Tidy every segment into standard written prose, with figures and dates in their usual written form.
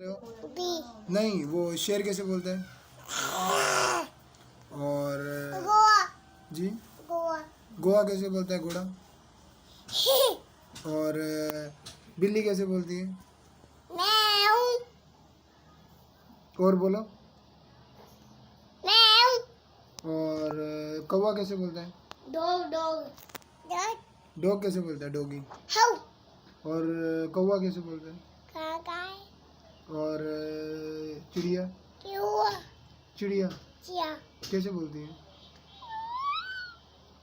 B. नहीं, वो शेर कैसे बोलता है? और गोवा। जी, गोवा। गोवा कैसे बोलता है घोड़ा? और बिल्ली कैसे बोलती है? मैऊ। और बोलो। मैऊ। और कौवा कैसे बोलता है? डॉग। डॉग। डॉग। डॉग कैसे बोलता है? डॉगी। हाउ। और कौवा कैसे बोलता है? काकाई। और चिड़िया? क्यूआ। चिड़िया चिया। कैसे बोलती है?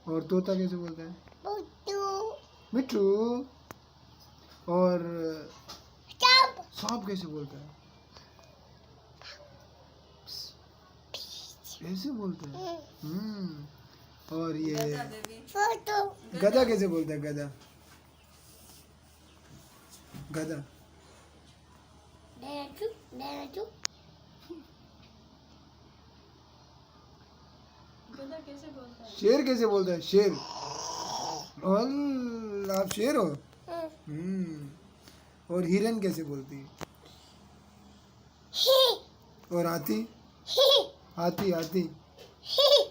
और तोता कैसे बोलता है? बुट्टू। मिट्टू। और चप। सांप कैसे बोलता है? ऐसे बोलता है। और ये फोटो। गधा कैसे बोलता है? गधा। गधा। डेटू। डेटू। शेर कैसे बोलता है? शेर। और आप शेर हो? और हिरन कैसे बोलती है? ही। और हाथी? ही। हाथी हाथी। ही।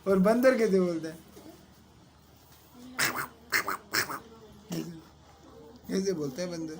और बंदर कैसे बोलता है? कैसे बोलता है बंदर?